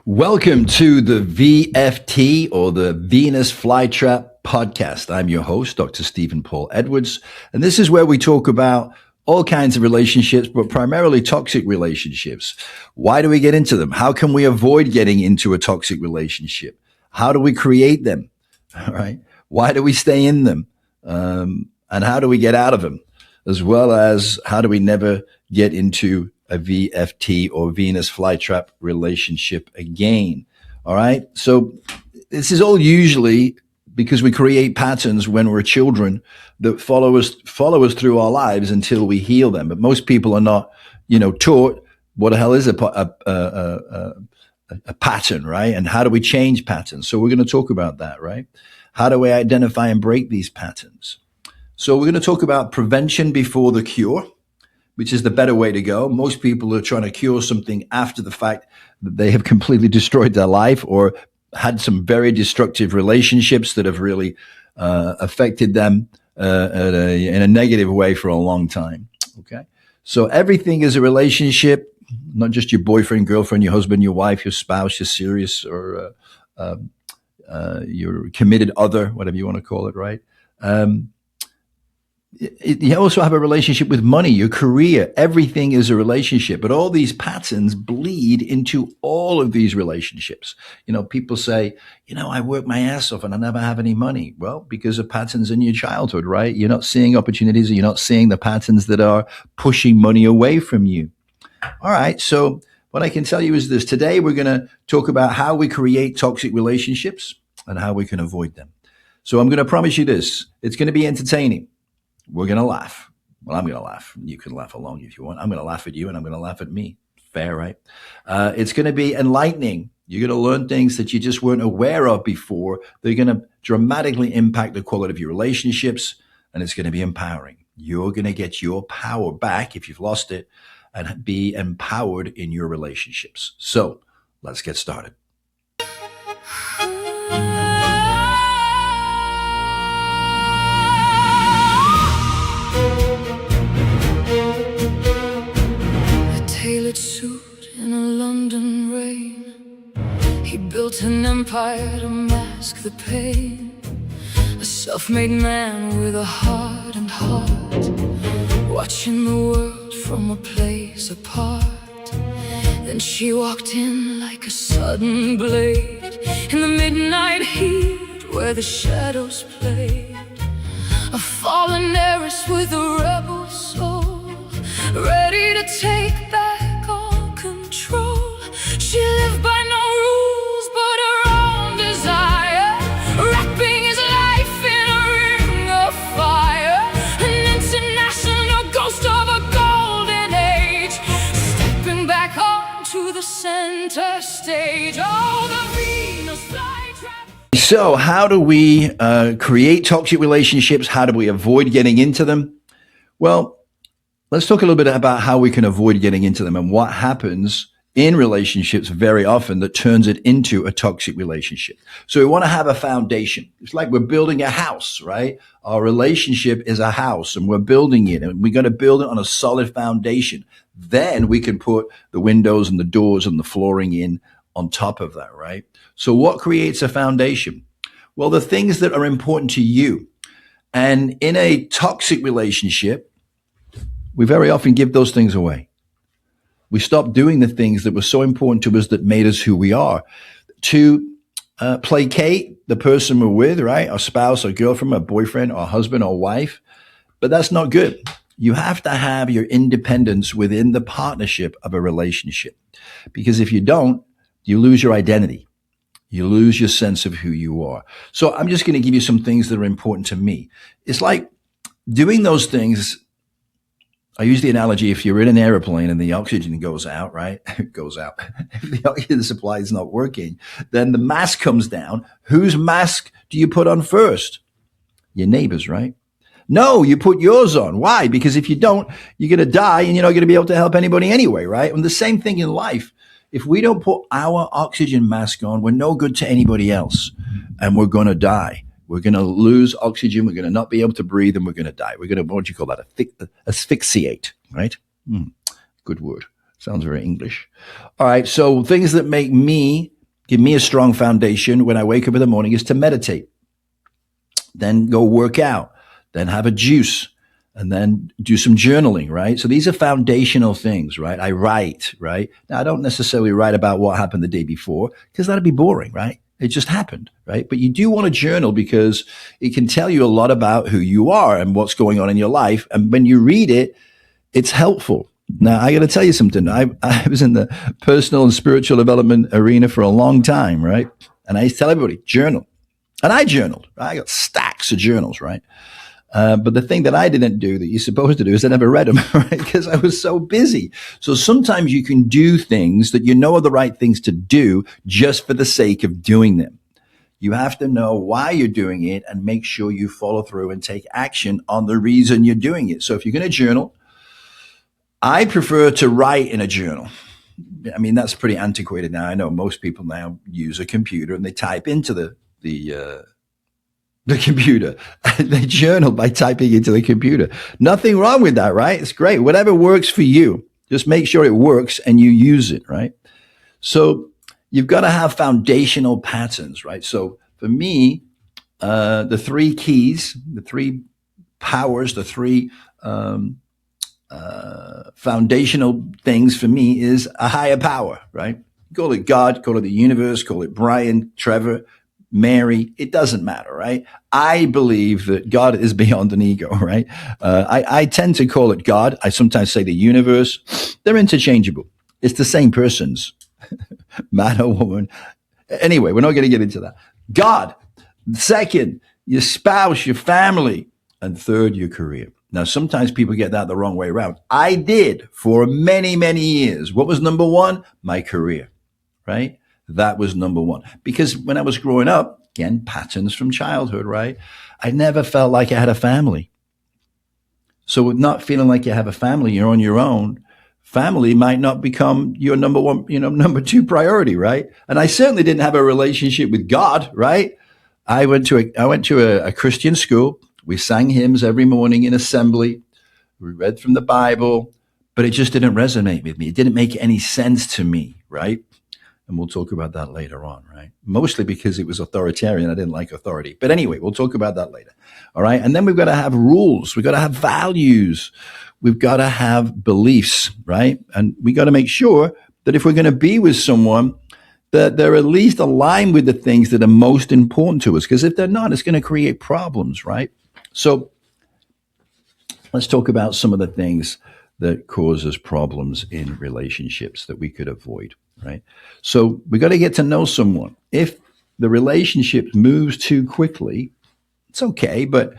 Welcome to the VFT or the Venus Flytrap podcast. I'm your host, Dr. Stephen Paul Edwards, and this is where we talk about all kinds of relationships, but primarily toxic relationships. Why do we get into them? How can we avoid getting into a toxic relationship? How do we create them? All right. Why do we stay in them? And how do we get out of them? As well as how do we never get into a VFT or Venus flytrap relationship again. All right. So this is all usually because we create patterns when we're children that follow us through our lives until we heal them. But most people are not, taught what the hell is a pattern, right? And how do we change patterns? So we're going to talk about that, right? How do we identify and break these patterns? So we're going to talk about prevention before the cure, which is the better way to go. Most people are trying to cure something after the fact that they have completely destroyed their life or had some very destructive relationships that have really affected them in a negative way for a long time. Okay. So everything is a relationship, not just your boyfriend, girlfriend, your husband, your wife, your spouse, your serious or your committed other, whatever you want to call it, right? You also have a relationship with money, your career. Everything is a relationship, but all these patterns bleed into all of these relationships. People say, I work my ass off and I never have any money. Well, because of patterns in your childhood, right? You're not seeing opportunities, or you're not seeing the patterns that are pushing money away from you. All right. So what I can tell you is this. Today, we're going to talk about how we create toxic relationships and how we can avoid them. So I'm going to promise you this. It's going to be entertaining. We're going to laugh. Well, I'm going to laugh. You can laugh along if you want. I'm going to laugh at you and I'm going to laugh at me. Fair, right? It's going to be enlightening. You're going to learn things that you just weren't aware of before. They're going to dramatically impact the quality of your relationships, and it's going to be empowering. You're going to get your power back if you've lost it and be empowered in your relationships. So let's get started. Suit in a London rain. He built an empire to mask the pain. A self-made man with a heart and heart, watching the world from a place apart. Then she walked in like a sudden blade in the midnight heat where the shadows played. A fallen heiress with a rebel soul, ready to take back control. She lived by no rules but her own desire, wrapping his life in a ring of fire. An international ghost of a golden age, stepping back onto the center stage. Oh, the Venus flytrap. So how do we create toxic relationships? How do we avoid getting into them? Well, let's talk a little bit about how we can avoid getting into them and what happens in relationships very often that turns it into a toxic relationship. So we want to have a foundation. It's like we're building a house, right? Our relationship is a house and we're building it, and we're going to build it on a solid foundation. Then we can put the windows and the doors and the flooring in on top of that, right? So what creates a foundation? Well, the things that are important to you. And in a toxic relationship, we very often give those things away. We stop doing the things that were so important to us that made us who we are. To placate the person we're with, right? Our spouse, our girlfriend, our boyfriend, our husband, our wife. But that's not good. You have to have your independence within the partnership of a relationship. Because if you don't, you lose your identity. You lose your sense of who you are. So I'm just going to give you some things that are important to me. It's like doing those things. I use the analogy, if you're in an airplane and the oxygen goes out, right? It goes out. If the oxygen supply is not working, then the mask comes down. Whose mask do you put on first? Your neighbor's, right? No, you put yours on. Why? Because if you don't, you're going to die and you're not going to be able to help anybody anyway, right? And the same thing in life. If we don't put our oxygen mask on, we're no good to anybody else and we're going to die. We're going to lose oxygen. We're going to not be able to breathe, and we're going to die. We're going to, what do you call that? Asphyxiate, right? Good word. Sounds very English. All right. So things that make me give me a strong foundation when I wake up in the morning is to meditate, then go work out, then have a juice, and then do some journaling, right? So these are foundational things, right? I write, right? Now, I don't necessarily write about what happened the day before because that'd be boring, right? It just happened, right? But you do want to journal because it can tell you a lot about who you are and what's going on in your life. And when you read it, it's helpful. Now, I got to tell you something. I was in the personal and spiritual development arena for a long time, right? And I used to tell everybody, journal. And I journaled. I got stacks of journals, right? But the thing that I didn't do that you're supposed to do is I never read them, right? Because I was so busy. So sometimes you can do things that you know are the right things to do just for the sake of doing them. You have to know why you're doing it and make sure you follow through and take action on the reason you're doing it. So if you're going to journal, I prefer to write in a journal. I mean, that's pretty antiquated now. I know most people now use a computer and they type into the computer. They journal by typing into the computer. Nothing wrong with that, right? It's great. Whatever works for you, just make sure it works and you use it, right? So you've got to have foundational patterns, right? So for me, the three keys, the three powers, the three foundational things for me is a higher power, right? Call it God, call it the universe, call it Brian, Trevor, Mary, it doesn't matter, right? I believe that God is beyond an ego, right? I tend to call it God. I sometimes say the universe. They're interchangeable. It's the same persons, man or woman. Anyway, we're not going to get into that. God. Second, your spouse, your family. And third, your career. Now, sometimes people get that the wrong way around. I did for many, many years. What was number one? My career, right? That was number one. Because when I was growing up, again, patterns from childhood, right? I never felt like I had a family. So with not feeling like you have a family, you're on your own, family might not become your number one, number two priority, right? And I certainly didn't have a relationship with God, right? I went to a Christian school. We sang hymns every morning in assembly. We read from the Bible, but it just didn't resonate with me. It didn't make any sense to me, right? And we'll talk about that later on, right? Mostly because it was authoritarian. I didn't like authority. But anyway, we'll talk about that later. All right. And then we've got to have rules. We've got to have values. We've got to have beliefs, right? And we got to make sure that if we're going to be with someone, that they're at least aligned with the things that are most important to us. Because if they're not, it's going to create problems, right? So let's talk about some of the things that causes problems in relationships that we could avoid, right? So we got to get to know someone. If the relationship moves too quickly, it's okay, but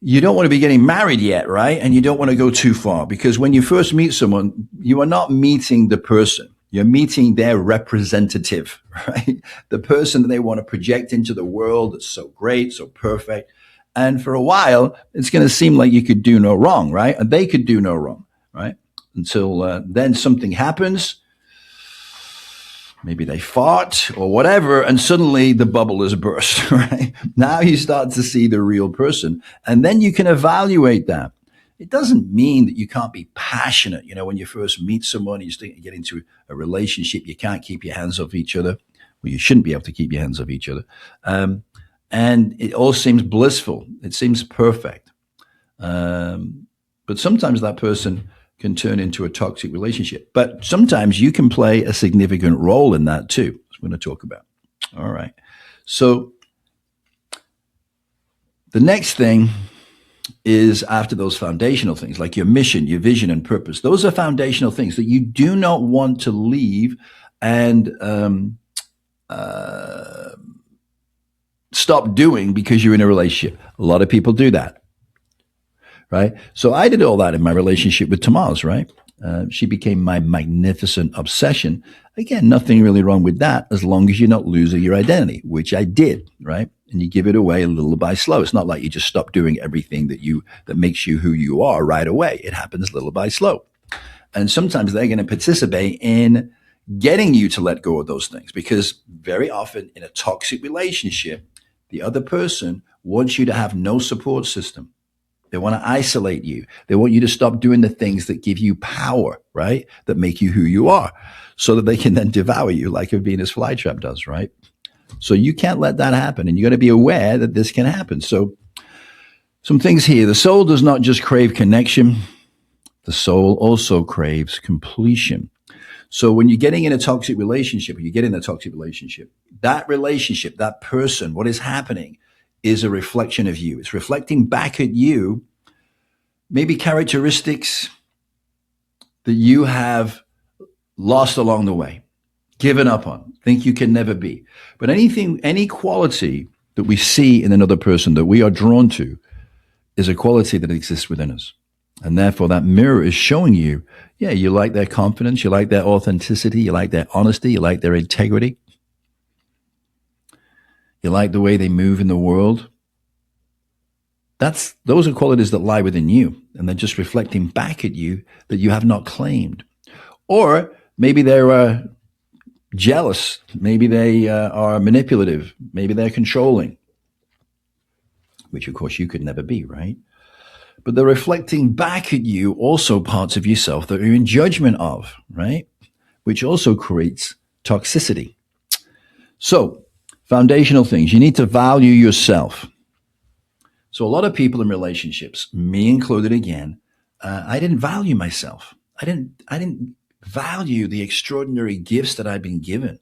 you don't want to be getting married yet, right? And you don't want to go too far because when you first meet someone, you are not meeting the person. You're meeting their representative, right? The person that they want to project into the world that's so great, so perfect. And for a while, it's going to seem like you could do no wrong, right? And they could do no wrong, right? Until then something happens. Maybe they fart or whatever, and suddenly the bubble is burst, right? Now you start to see the real person, and then you can evaluate that. It doesn't mean that you can't be passionate. When you first meet someone, you get into a relationship, you can't keep your hands off each other. Well, you shouldn't be able to keep your hands off each other. And it all seems blissful. It seems perfect. But sometimes that person can turn into a toxic relationship. But sometimes you can play a significant role in that too. That's what we're going to talk about. All right. So the next thing is after those foundational things, like your mission, your vision, and purpose. Those are foundational things that you do not want to leave and stop doing because you're in a relationship. A lot of people do that, right? So I did all that in my relationship with Tamaz, right? She became my magnificent obsession. Again, nothing really wrong with that as long as you're not losing your identity, which I did, right? And you give it away a little by slow. It's not like you just stop doing everything that makes you who you are right away. It happens little by slow. And sometimes they're going to participate in getting you to let go of those things because very often in a toxic relationship, the other person wants you to have no support system. They want to isolate you. They want you to stop doing the things that give you power, right? That make you who you are, so that they can then devour you like a Venus flytrap does, right? So you can't let that happen. And you got to be aware that this can happen. So some things here. The soul does not just crave connection. The soul also craves completion. So when you're getting in a toxic relationship, that person, what is happening is a reflection of you. It's reflecting back at you maybe characteristics that you have lost along the way, given up on, think you can never be. But any quality that we see in another person that we are drawn to is a quality that exists within us. And therefore that mirror is showing you, yeah, you like their confidence, you like their authenticity, you like their honesty, you like their integrity. You like the way they move in the world. Those are qualities that lie within you, and they're just reflecting back at you that you have not claimed. Or maybe they're jealous. Maybe they are manipulative. Maybe they're controlling, which of course you could never be, right? But they're reflecting back at you also parts of yourself that you're in judgment of, right? Which also creates toxicity. So, foundational things. You need to value yourself. So a lot of people in relationships, me included again, I didn't value myself. I didn't value the extraordinary gifts that I've been given.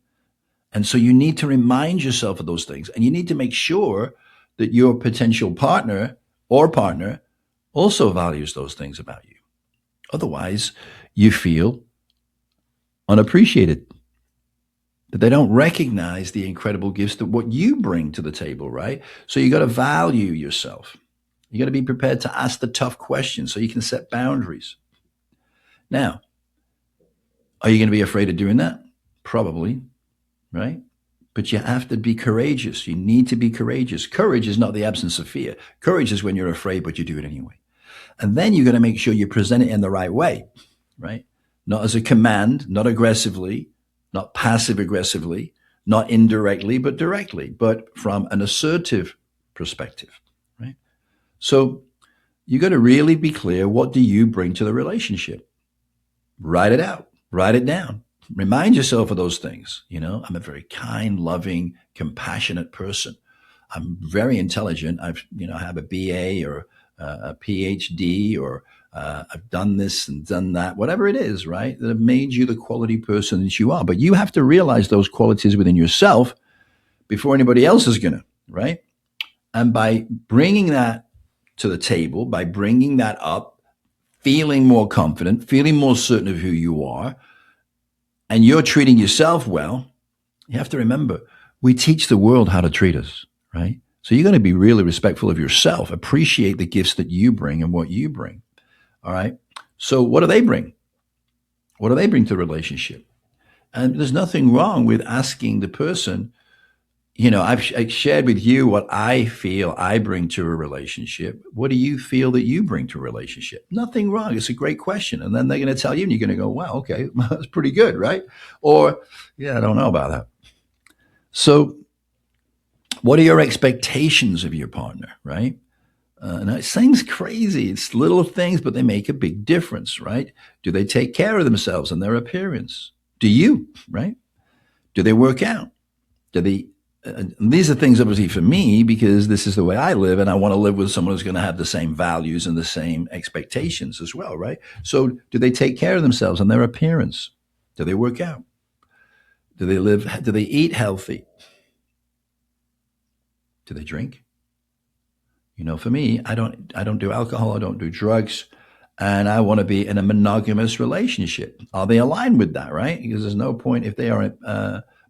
And so you need to remind yourself of those things. And you need to make sure that your potential partner also values those things about you. Otherwise, you feel unappreciated, that they don't recognize the incredible gifts that what you bring to the table, right? So you got to value yourself. You got to be prepared to ask the tough questions so you can set boundaries. Now, are you going to be afraid of doing that? Probably, right? But you have to be courageous. You need to be courageous. Courage is not the absence of fear. Courage is when you're afraid, but you do it anyway. And then you're going to make sure you present it in the right way, right? Not as a command, not aggressively, not passive aggressively, not indirectly, but directly, but from an assertive perspective, right? So you got to really be clear. What do you bring to the relationship? Write it out, write it down. Remind yourself of those things. You know, I'm a very kind, loving, compassionate person. I'm very intelligent. I have a BA or a PhD, or I've done this and done that, whatever it is, right? That have made you the quality person that you are. But you have to realize those qualities within yourself before anybody else is going to, right? And by bringing that to the table, by bringing that up, feeling more confident, feeling more certain of who you are, and you're treating yourself well, you have to remember, we teach the world how to treat us, right? So you're going to be really respectful of yourself, appreciate the gifts that you bring and what you bring. All right. So what do they bring? What do they bring to the relationship? And there's nothing wrong with asking the person, I've shared with you what I feel I bring to a relationship. What do you feel that you bring to a relationship? Nothing wrong. It's a great question. And then they're going to tell you and you're going to go, wow, okay, that's pretty good, right? Or, yeah, I don't know about that. So what are your expectations of your partner, right? And it seems crazy. It's little things, but they make a big difference, right? Do they take care of themselves and their appearance? Do you, right? Do they work out? Do they? These are things, obviously, for me, because this is the way I live, and I want to live with someone who's going to have the same values and the same expectations as well, right? So do they take care of themselves and their appearance? Do they work out? Do they eat healthy? Do they drink? For me, I don't do alcohol, I don't do drugs, and I want to be in a monogamous relationship. Are they aligned with that, right? Because there's no point if they are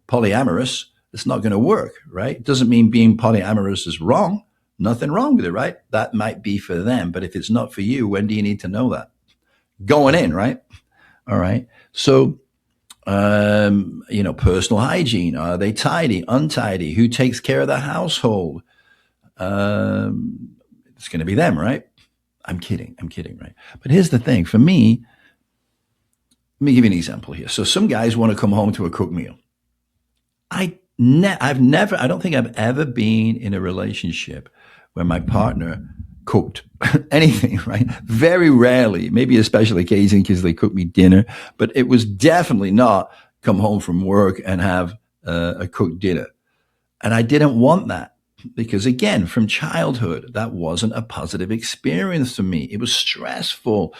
polyamorous, it's not going to work, right? It doesn't mean being polyamorous is wrong. Nothing wrong with it, right? That might be for them, but if it's not for you, when do you need to know that? Going in, right? All right. So, personal hygiene. Are they tidy, untidy? Who takes care of the household? It's going to be them, right? I'm kidding, right? But here's the thing. For me, let me give you an example here. So some guys want to come home to a cooked meal. I don't think I've ever been in a relationship where my partner cooked anything, right? Very rarely, maybe a special occasion because they cooked me dinner, but it was definitely not come home from work and have a cooked dinner. And I didn't want that because, again, from childhood, that wasn't a positive experience for me. It was stressful.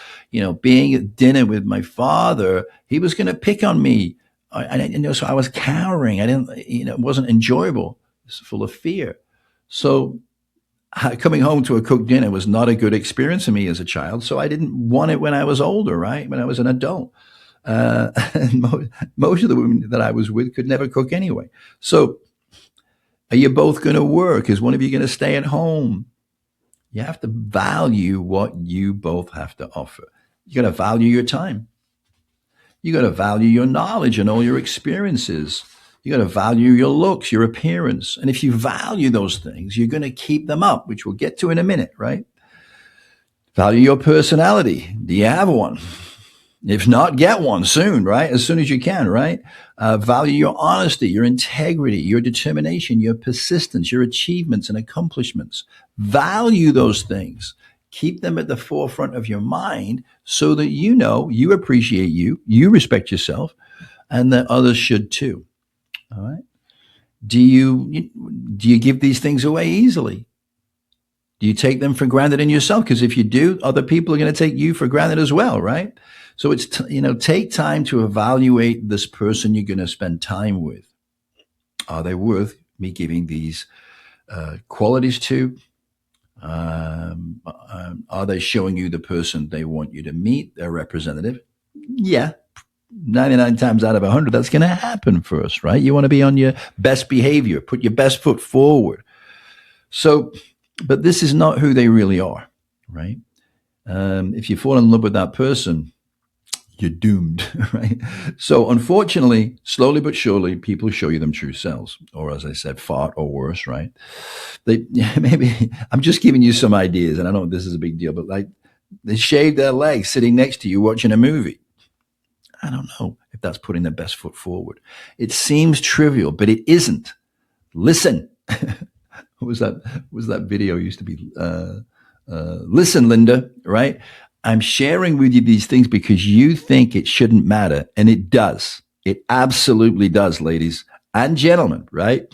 Being at dinner with my father, he was going to pick on me. So I was cowering. I didn't, it wasn't enjoyable. It's full of fear. So coming home to a cooked dinner was not a good experience for me as a child. So I didn't want it when I was older, right? When I was an adult. And most of the women that I was with could never cook anyway. So are you both going to work? Is one of you going to stay at home? You have to value what you both have to offer. You got to value your time. You got to value your knowledge and all your experiences. You got to value your looks, your appearance. And if you value those things, you're going to keep them up, which we'll get to in a minute, right? Value your personality. Do you have one? If not, get one soon, right? As soon as you can, right? Value your honesty, your integrity, your determination, your persistence, your achievements and accomplishments. Value those things. Keep them at the forefront of your mind so that you appreciate you respect yourself, and that others should too. All right. Do you give these things away easily? Do you take them for granted in yourself? Because if you do, other people are going to take you for granted as well, right? So it's take time to evaluate this person you're going to spend time with. Are they worth me giving these qualities to? Are they showing you the person they want you to meet, their representative? Yeah, 99 times out of 100, that's going to happen for us, right? You want to be on your best behavior, put your best foot forward. So, but this is not who they really are, right? If you fall in love with that person, you're doomed, right? So unfortunately, slowly but surely, people show you them true selves, or as I said, fart or worse, right? Maybe I'm just giving you some ideas, and I know this is a big deal, but like they shave their legs sitting next to you watching a movie. I don't know if that's putting their best foot forward. It seems trivial, but it isn't. Listen. What was that video used to be? Listen, Linda, right? I'm sharing with you these things because you think it shouldn't matter, and it does. It absolutely does, ladies and gentlemen, right?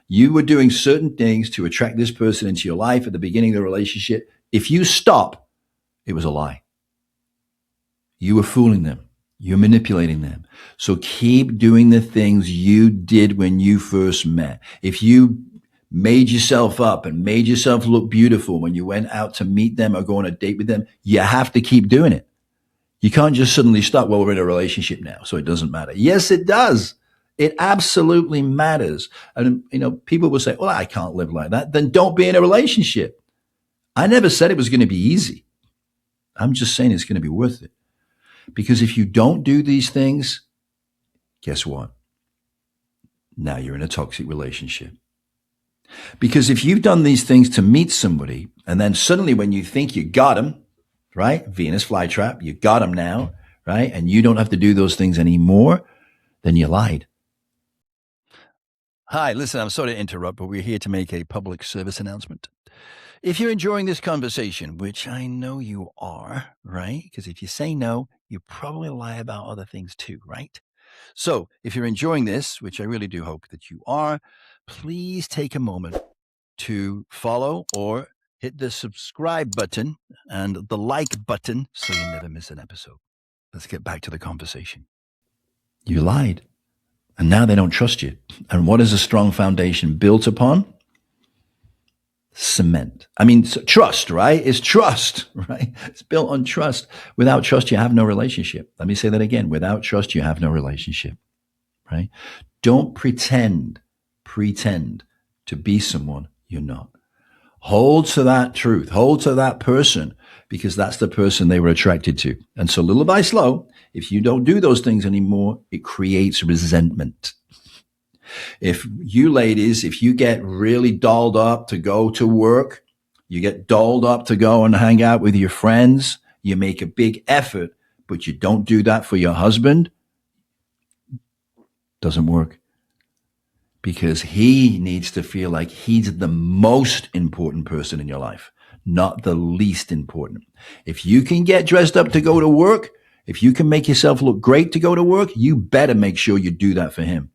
You were doing certain things to attract this person into your life at the beginning of the relationship. If you stop, it was a lie. You were fooling them. You're manipulating them. So keep doing the things you did when you first met. If you made yourself up and made yourself look beautiful when you went out to meet them or go on a date with them, you have to keep doing it. You can't just suddenly stop, well, we're in a relationship now, so it doesn't matter. Yes, it does. It absolutely matters. And, people will say, well, I can't live like that. Then don't be in a relationship. I never said it was going to be easy. I'm just saying it's going to be worth it. Because if you don't do these things, guess what? Now you're in a toxic relationship. Because if you've done these things to meet somebody, and then suddenly when you think you got them, right? Venus flytrap, you got them now, right? And you don't have to do those things anymore, then you lied. Hi, listen, I'm sorry to interrupt, but we're here to make a public service announcement. If you're enjoying this conversation, which I know you are, right? Because if you say no, you probably lie about other things too, right? So if you're enjoying this, which I really do hope that you are, please take a moment to follow or hit the subscribe button and the like button so you never miss an episode. Let's get back to the conversation. You lied, and now they don't trust you. And what is a strong foundation built upon? Cement. Trust, right? It's trust, right? It's built on trust. Without trust, you have no relationship. Let me say that again. Without trust, you have no relationship, right? Don't pretend to be someone you're not. Hold to that truth. Hold to that person, because that's the person they were attracted to. And so little by slow, if you don't do those things anymore, it creates resentment. If you get really dolled up to go to work, you get dolled up to go and hang out with your friends, you make a big effort, but you don't do that for your husband, doesn't work. Because he needs to feel like he's the most important person in your life, not the least important. If you can get dressed up to go to work, if you can make yourself look great to go to work, you better make sure you do that for him.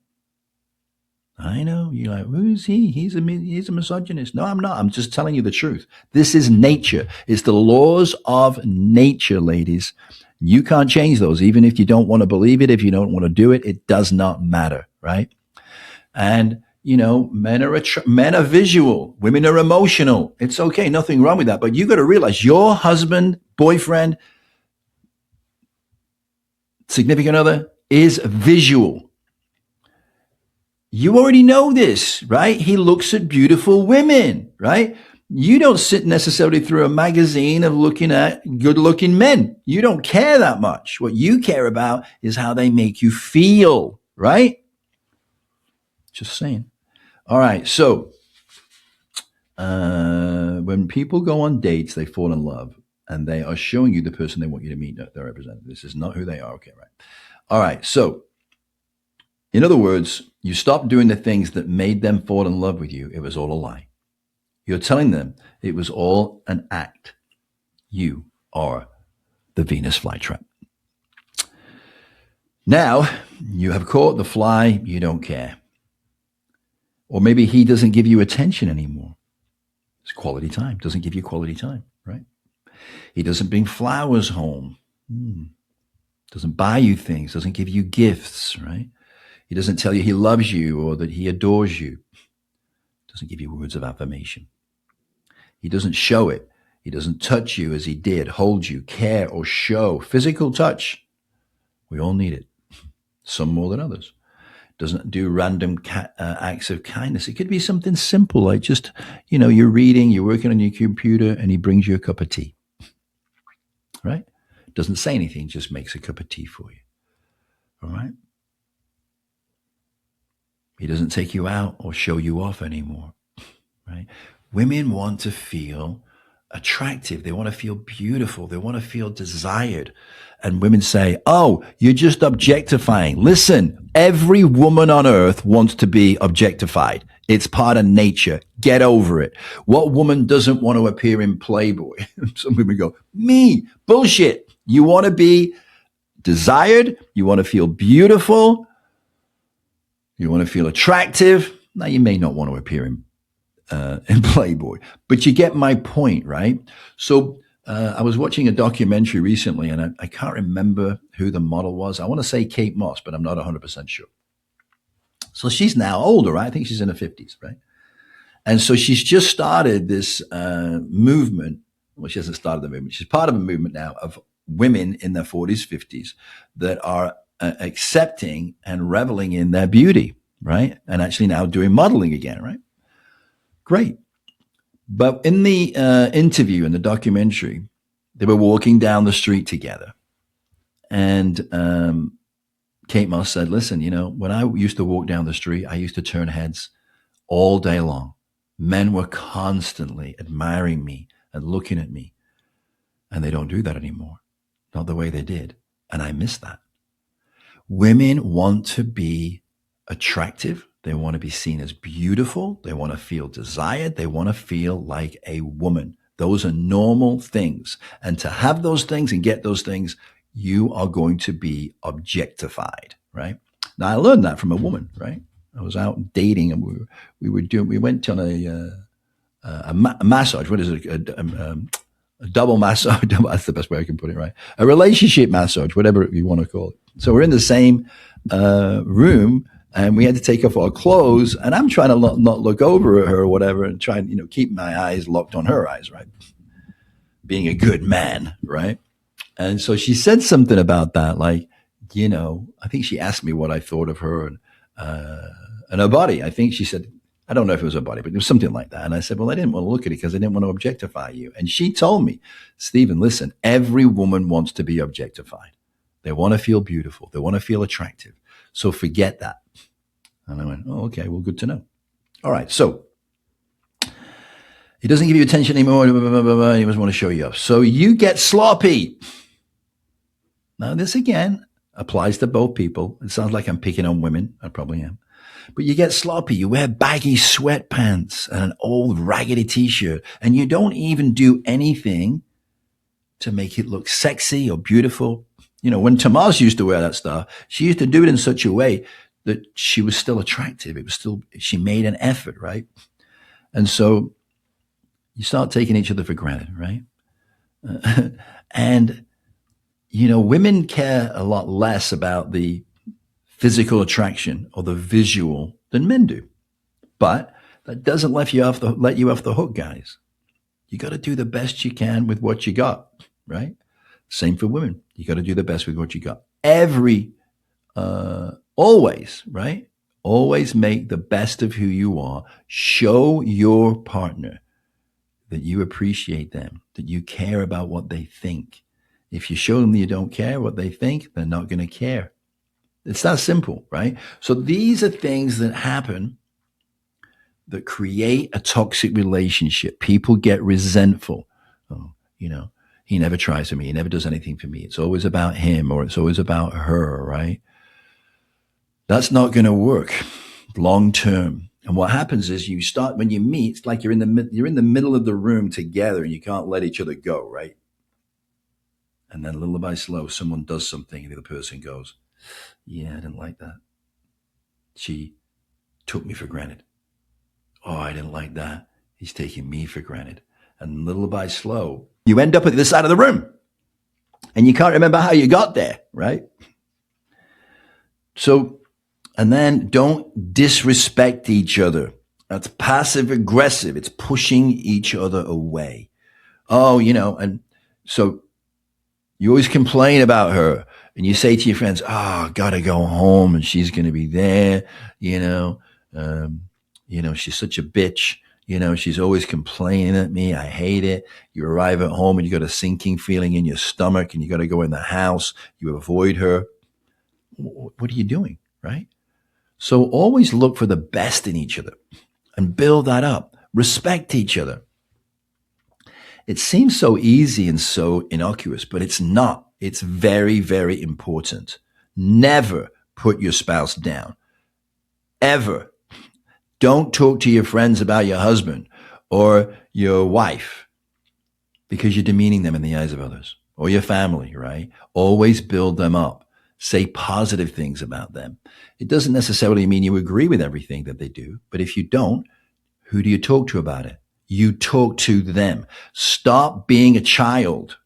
I know. You're like, who's he? He's a misogynist. No, I'm not. I'm just telling you the truth. This is nature. It's the laws of nature, ladies. You can't change those. Even if you don't want to believe it, if you don't want to do it, it does not matter, right? And, men are visual. Women are emotional. It's okay. Nothing wrong with that. But you got to realize your husband, boyfriend, significant other is visual. You already know this, right? He looks at beautiful women, right? You don't sit necessarily through a magazine of looking at good looking men. You don't care that much. What you care about is how they make you feel, right? Just saying. All right. So, when people go on dates, they fall in love and they are showing you the person they want you to meet. They're represented. This is not who they are. Okay. Right. All right. So, in other words, you stopped doing the things that made them fall in love with you. It was all a lie. You're telling them it was all an act. You are the Venus flytrap. Now, you have caught the fly, you don't care. Or maybe he doesn't give you attention anymore. It's quality time. Doesn't give you quality time, right? He doesn't bring flowers home. Doesn't buy you things. Doesn't give you gifts, right? He doesn't tell you he loves you or that he adores you. Doesn't give you words of affirmation. He doesn't show it. He doesn't touch you as he did, hold you, care, or show. Physical touch. We all need it. Some more than others. Doesn't do random acts of kindness. It could be something simple like just, you're reading, you're working on your computer, and he brings you a cup of tea. Right? Doesn't say anything, just makes a cup of tea for you. All right? He doesn't take you out or show you off anymore, right? Women want to feel attractive. They want to feel beautiful. They want to feel desired. And women say, oh, you're just objectifying. Listen, every woman on earth wants to be objectified. It's part of nature. Get over it. What woman doesn't want to appear in Playboy? Some women go, me, bullshit. You want to be desired. You want to feel beautiful. You want to feel attractive. Now, you may not want to appear in Playboy, but you get my point, right? So I was watching a documentary recently, and I can't remember who the model was. I want to say Kate Moss, but I'm not 100% sure. So she's now older, right? I think she's in her 50s, right? And so she's just started this movement. Well, she hasn't started the movement. She's part of a movement now of women in their 40s, 50s that are accepting and reveling in their beauty, right? And actually now doing modeling again, right? Great. But in the interview, in the documentary, they were walking down the street together. And Kate Moss said, listen, when I used to walk down the street, I used to turn heads all day long. Men were constantly admiring me and looking at me. And they don't do that anymore. Not the way they did. And I miss that. Women want to be attractive. They want to be seen as beautiful. They want to feel desired. They want to feel like a woman. Those are normal things. And to have those things and get those things, you are going to be objectified, right? Now, I learned that from a woman, right? I was out dating and we went on a massage. What is it? A double massage. That's the best way I can put it, right? A relationship massage, whatever you want to call it. So we're in the same room, and we had to take off our clothes, and I'm trying to not look over at her or whatever, and try and keep my eyes locked on her eyes, right? Being a good man, right? And so she said something about that, like, I think she asked me what I thought of her and her body. I think she said, I don't know if it was her body, but it was something like that. And I said, well, I didn't want to look at it because I didn't want to objectify you. And she told me, Stephen, listen, every woman wants to be objectified. They want to feel beautiful. They want to feel attractive. So forget that. And I went, oh, okay, well, good to know. All right, so he doesn't give you attention anymore. He doesn't want to show you up. So you get sloppy. Now, this again applies to both people. It sounds like I'm picking on women. I probably am. But you get sloppy. You wear baggy sweatpants and an old raggedy t-shirt, and you don't even do anything to make it look sexy or beautiful. You know, when Tomas used to wear that stuff, she used to do it in such a way that she was still attractive. It was still, she made an effort, right? And so you start taking each other for granted, right? And, you know, women care a lot less about the physical attraction or the visual than men do. But that doesn't let you off the hook, guys. You got to do the best you can with what you got, right? Same for women. You got to do the best with what you got. Always, right? Always make the best of who you are. Show your partner that you appreciate them, that you care about what they think. If you show them that you don't care what they think, they're not going to care. It's that simple, right? So these are things that happen that create a toxic relationship. People get resentful. Oh, you know, he never tries for me. He never does anything for me. It's always about him or it's always about her, right? That's not going to work long term. And what happens is you start, when you meet, it's like you're in the middle of the room together and you can't let each other go, right? And then little by slow, someone does something and the other person goes, yeah, I didn't like that. She took me for granted. Oh, I didn't like that. He's taking me for granted. And little by slow, you end up at the side of the room and you can't remember how you got there, right? So, and then don't disrespect each other. That's passive aggressive. It's pushing each other away. Oh, you know, and so you always complain about her and you say to your friends, oh, gotta go home and she's going to be there. She's such a bitch. You know, she's always complaining at me. I hate it. You arrive at home and you got a sinking feeling in your stomach and you got to go in the house. You avoid her. What are you doing? Right? So always look for the best in each other and build that up. Respect each other. It seems so easy and so innocuous, but it's not. It's very, very important. Never put your spouse down. Ever. Don't talk to your friends about your husband or your wife because you're demeaning them in the eyes of others or your family, right? Always build them up. Say positive things about them. It doesn't necessarily mean you agree with everything that they do, but if you don't, who do you talk to about it? You talk to them. Stop being a child.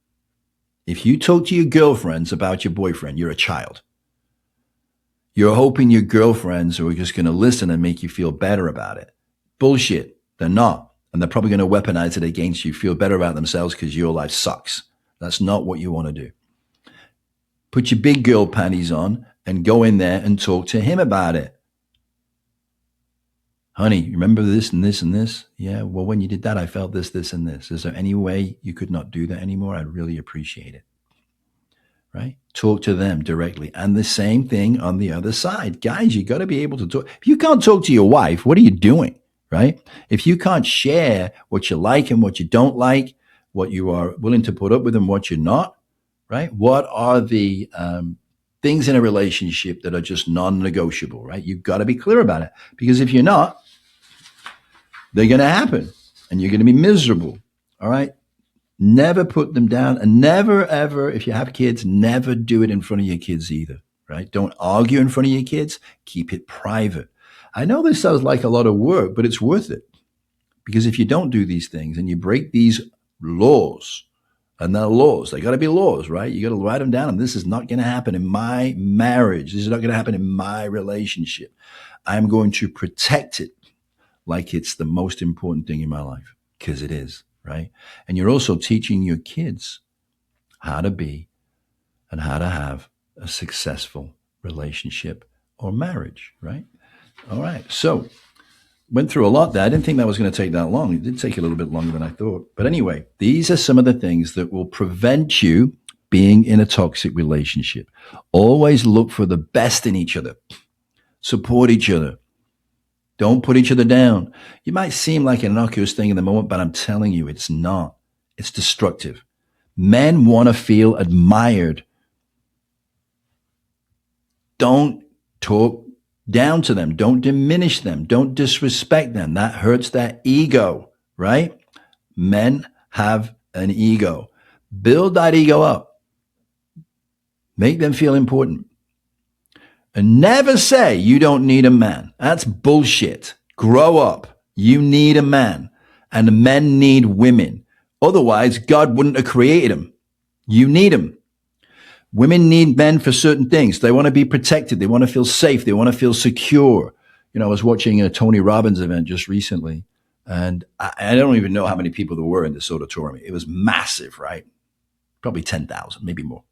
If you talk to your girlfriends about your boyfriend, you're a child. You're hoping your girlfriends are just going to listen and make you feel better about it. Bullshit. They're not. And they're probably going to weaponize it against you, feel better about themselves because your life sucks. That's not what you want to do. Put your big girl panties on and go in there and talk to him about it. Honey, remember this and this and this? Yeah, well, when you did that, I felt this, this, and this. Is there any way you could not do that anymore? I'd really appreciate it. Right? Talk to them directly. And the same thing on the other side. Guys, you got to be able to talk. If you can't talk to your wife, what are you doing? Right? If you can't share what you like and what you don't like, what you are willing to put up with and what you're not, right? What are the things in a relationship that are just non-negotiable, right? You've got to be clear about it. Because if you're not, they're going to happen and you're going to be miserable. All right? Never put them down and never, ever, if you have kids, never do it in front of your kids either, right? Don't argue in front of your kids. Keep it private. I know this sounds like a lot of work, but it's worth it. Because if you don't do these things and you break these laws, and they're laws, they got to be laws, right? You got to write them down. And this is not going to happen in my marriage. This is not going to happen in my relationship. I'm going to protect it like it's the most important thing in my life, because it is. Right? And you're also teaching your kids how to be and how to have a successful relationship or marriage, right? All right. So went through a lot there. I didn't think that was going to take that long. It did take a little bit longer than I thought. But anyway, these are some of the things that will prevent you being in a toxic relationship. Always look for the best in each other. Support each other. Don't put each other down. You might seem like an innocuous thing in the moment, but I'm telling you, it's not. It's destructive. Men want to feel admired. Don't talk down to them. Don't diminish them. Don't disrespect them. That hurts their ego, right? Men have an ego. Build that ego up. Make them feel important. And never say you don't need a man. That's bullshit. Grow up. You need a man. And men need women. Otherwise, God wouldn't have created them. You need them. Women need men for certain things. They want to be protected. They want to feel safe. They want to feel secure. You know, I was watching a Tony Robbins event just recently, and I don't even know how many people there were in this auditorium. It was massive, right? Probably 10,000, maybe more.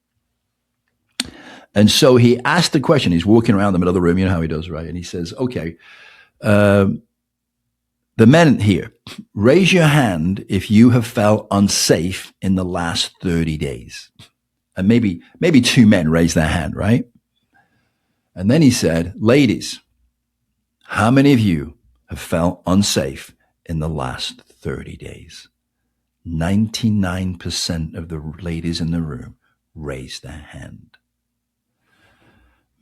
And so he asked the question. He's walking around the middle of the room. You know how he does, right? And he says, okay, the men here, raise your hand if you have felt unsafe in the last 30 days. And maybe two men raised their hand, right? And then he said, ladies, how many of you have felt unsafe in the last 30 days? 99% of the ladies in the room raised their hand.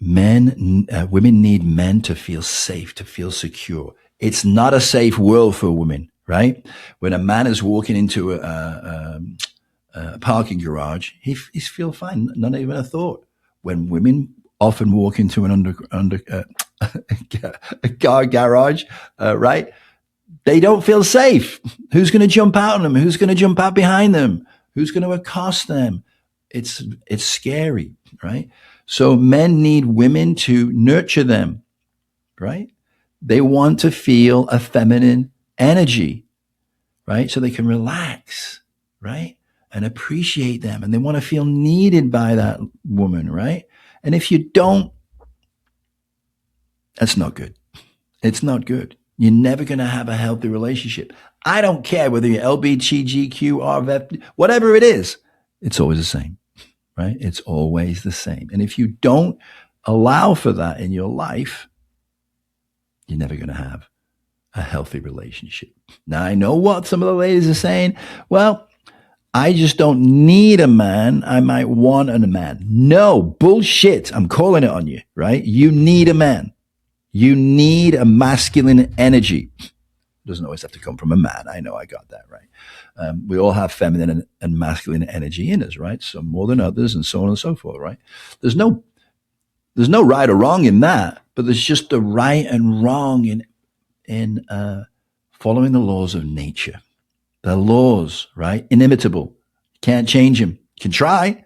Women need men to feel safe, to feel secure. It's not a safe world for women, right? When a man is walking into a parking garage, he feels fine, not even a thought. When women often walk into an a car garage, right? They don't feel safe. Who's going to jump out on them? Who's going to jump out behind them? Who's going to accost them? It's scary, right? So men need women to nurture them, right? They want to feel a feminine energy, right? So they can relax, right? And appreciate them. And they want to feel needed by that woman, right? And if you don't, that's not good. It's not good. You're never going to have a healthy relationship. I don't care whether you're LBGTQ, RVF, whatever it is. It's always the same, right? It's always the same. And if you don't allow for that in your life, you're never going to have a healthy relationship. Now, I know what some of the ladies are saying. Well, I just don't need a man. I might want a man. No, bullshit. I'm calling it on you, right? You need a man. You need a masculine energy. It doesn't always have to come from a man. I know I got that right. We all have feminine and masculine energy in us, right? Some more than others and so on and so forth, right? There's no right or wrong in that, but there's just the right and wrong in following the laws of nature. The laws, right? Inimitable. Can't change them. You can try.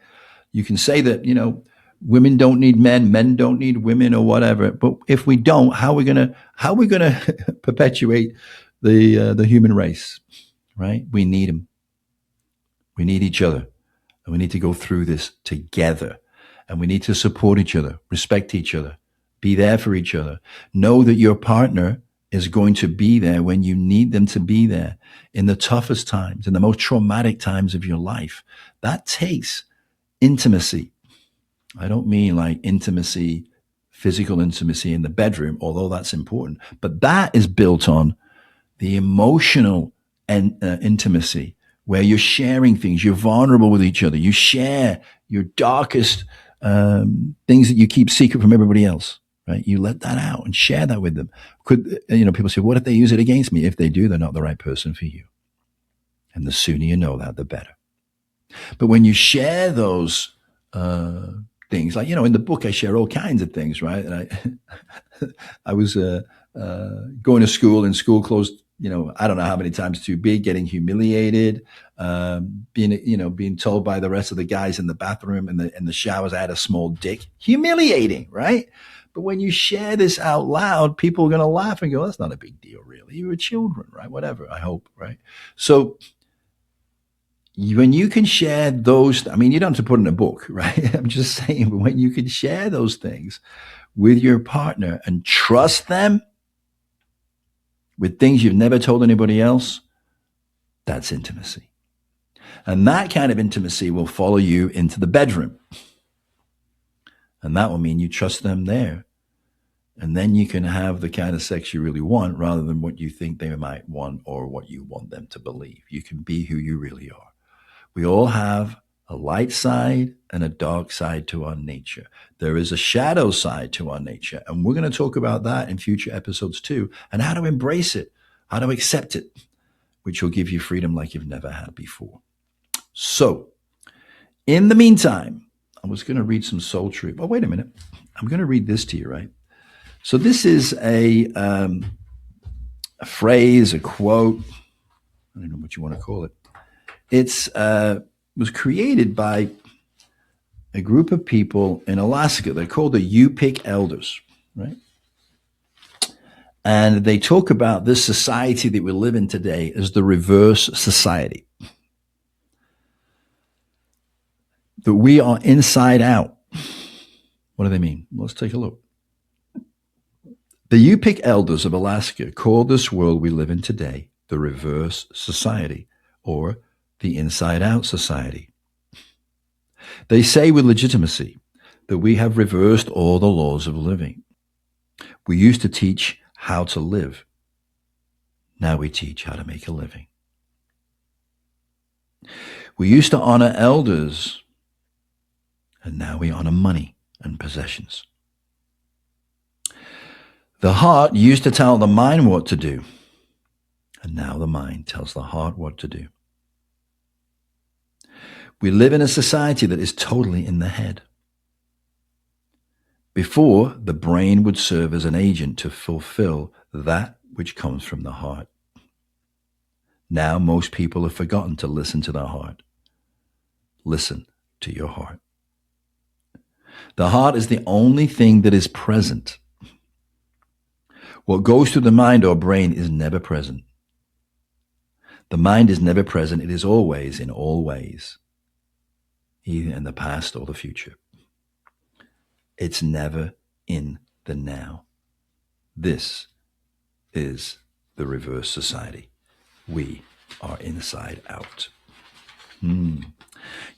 You can say that, women don't need men don't need women or whatever. But if we don't, how are we gonna perpetuate the human race, right? We need them. We need each other. And we need to go through this together. And we need to support each other, respect each other, be there for each other. Know that your partner is going to be there when you need them to be there in the toughest times, in the most traumatic times of your life. That takes intimacy. I don't mean like intimacy, physical intimacy in the bedroom, although that's important, but that is built on the emotional intimacy where you're sharing things, you're vulnerable with each other, you share your darkest things that you keep secret from everybody else. Right? You let that out and share that with them. People say, what if they use it against me? If they do, they're not the right person for you. And the sooner you know that, the better. But when you share those things, like, in the book, I share all kinds of things, right? And I was going to school and school closed, I don't know how many times too big, getting humiliated, being told by the rest of the guys in the bathroom and the showers I had a small dick. Humiliating, right? But when you share this out loud, people are going to laugh and go, that's not a big deal, really. You were children, right? Whatever, I hope, right? So when you can share those, you don't have to put in a book, right? I'm just saying, but when you can share those things with your partner and trust them with things you've never told anybody else, that's intimacy. And that kind of intimacy will follow you into the bedroom. And that will mean you trust them there. And then you can have the kind of sex you really want rather than what you think they might want or what you want them to believe. You can be who you really are. We all have a light side and a dark side to our nature. There is a shadow side to our nature. And we're going to talk about that in future episodes too, and how to embrace it, how to accept it, which will give you freedom like you've never had before. So, in the meantime, I was going to read some soul truth. Oh, wait a minute. I'm going to read this to you, right? So, this is a phrase, a quote. I don't know what you want to call it. It's was created by a group of people in Alaska. They're called the Yupik Elders, right? And they talk about this society that we live in today as the reverse society. That we are inside out. What do they mean? Let's take a look. The Yupik Elders of Alaska call this world we live in today the reverse society, or the inside out society. They say with legitimacy that we have reversed all the laws of living. We used to teach how to live. Now we teach how to make a living. We used to honor elders, and now we honor money and possessions. The heart used to tell the mind what to do, and now the mind tells the heart what to do. We live in a society that is totally in the head. Before, the brain would serve as an agent to fulfill that which comes from the heart. Now, most people have forgotten to listen to their heart. Listen to your heart. The heart is the only thing that is present. What goes through the mind or brain is never present. The mind is never present. It is always in all ways, either in the past or the future. It's never in the now. This is the reverse society. We are inside out. You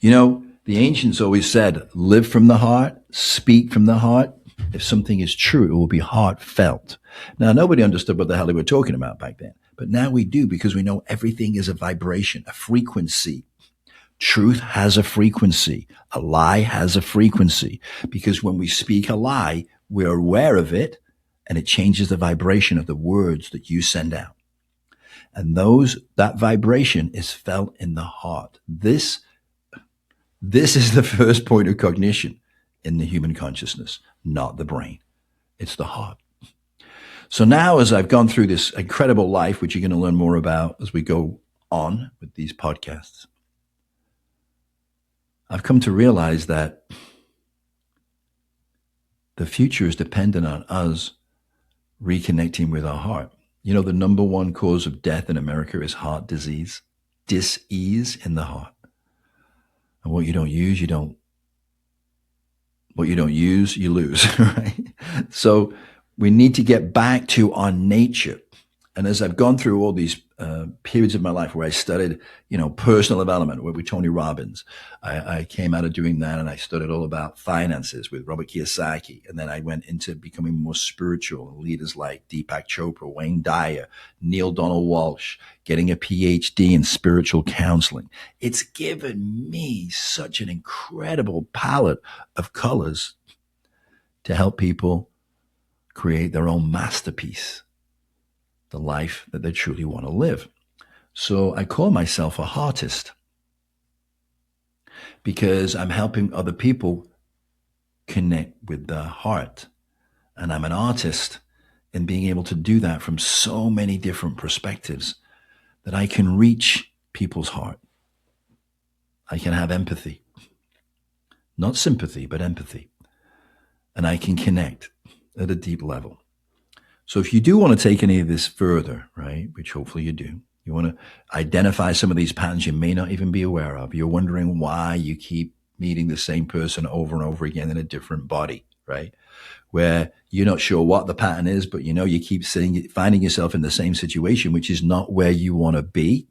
know, the ancients always said, live from the heart, speak from the heart. If something is true, it will be heartfelt. Now, nobody understood what the hell they were talking about back then, but now we do, because we know everything is a vibration, a frequency. Truth has a frequency. A lie has a frequency, because when we speak a lie, we're aware of it, and it changes the vibration of the words that you send out. And that vibration is felt in the heart. This is the first point of cognition in the human consciousness, not the brain. It's the heart. So now, as I've gone through this incredible life, which you're going to learn more about as we go on with these podcasts, I've come to realize that the future is dependent on us reconnecting with our heart. You know, the number one cause of death in America is heart disease, dis-ease in the heart. And what you don't use, you lose, right? So we need to get back to our nature. And as I've gone through all these periods of my life where I studied, personal development, with Tony Robbins, I came out of doing that, and I studied all about finances with Robert Kiyosaki. And then I went into becoming more spiritual, leaders like Deepak Chopra, Wayne Dyer, Neil Donald Walsh, getting a PhD in spiritual counseling. It's given me such an incredible palette of colors to help people create their own masterpiece, the life that they truly want to live. So I call myself a heartist, because I'm helping other people connect with their heart. And I'm an artist in being able to do that from so many different perspectives, that I can reach people's heart. I can have empathy, not sympathy, but empathy. And I can connect at a deep level. So if you do want to take any of this further, right, which hopefully you do, you want to identify some of these patterns you may not even be aware of. You're wondering why you keep meeting the same person over and over again in a different body, right? Where you're not sure what the pattern is, but you keep finding yourself in the same situation, which is not where you want to be.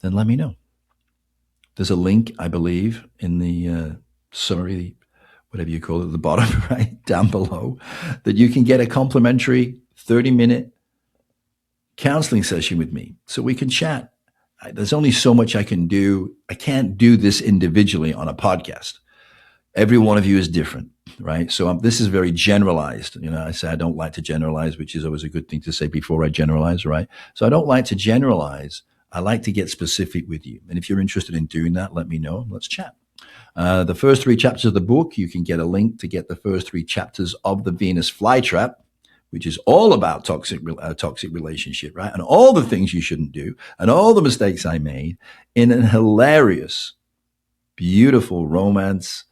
Then let me know. There's a link, I believe, in the summary, whatever you call it, at the bottom, right, down below, that you can get a complimentary 30-minute counseling session with me, so we can chat There's only so much I can do. I can't do this individually on a podcast. Every one of you is different, right? So this is very generalized. I say I don't like to generalize, which is always a good thing to say before I generalize, right? So I don't like to generalize. I like to get specific with you. And if you're interested in doing that, let me know. Let's chat. The first 3 chapters of the book, you can get a link to get the first 3 chapters of the Venus Flytrap, which is all about toxic relationship, right? And all the things you shouldn't do and all the mistakes I made in an hilarious, beautiful romance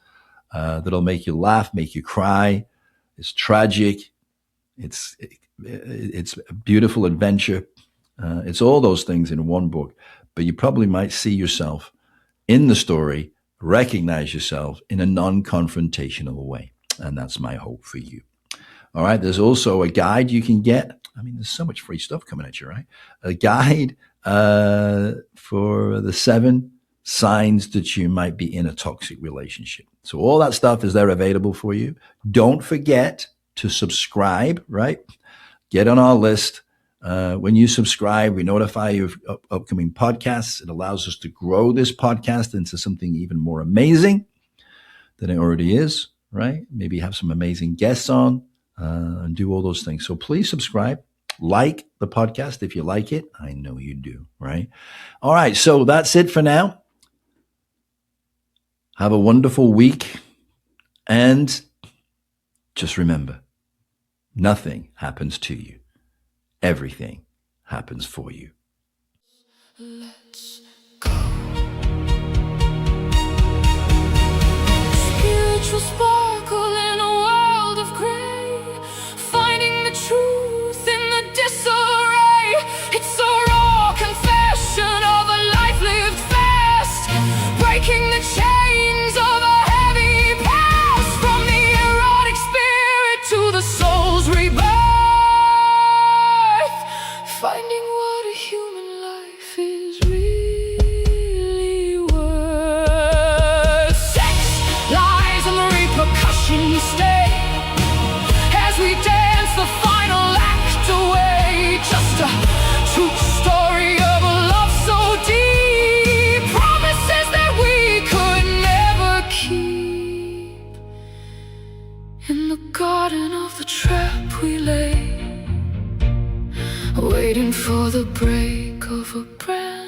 that'll make you laugh, make you cry. It's tragic. It's a beautiful adventure. It's all those things in one book, but you probably might see yourself in the story, recognize yourself in a non-confrontational way. And that's my hope for you. All right. There's also a guide you can get. I mean, there's so much free stuff coming at you, right? A guide for the 7 signs that you might be in a toxic relationship. So all that stuff is there available for you. Don't forget to subscribe, right? Get on our list. When you subscribe, we notify you of upcoming podcasts. It allows us to grow this podcast into something even more amazing than it already is, right? Maybe have some amazing guests on and do all those things. So please subscribe. Like the podcast if you like it. I know you do, right? All right. So that's it for now. Have a wonderful week. And just remember, nothing happens to you. Everything happens for you. Let's go. Spiritual sparkle in a world of gray, finding the truth in the disarray. It's a raw confession of a life lived fast, breaking the chains of a heavy past, from the erotic spirit to the soul's rebirth. Finding what a human life is really worth. Sex, lies, and the repercussions stay as we dance the final act away. Just a true story of a love so deep, promises that we could never keep. In the garden of the trap we lay, waiting for the break of a brand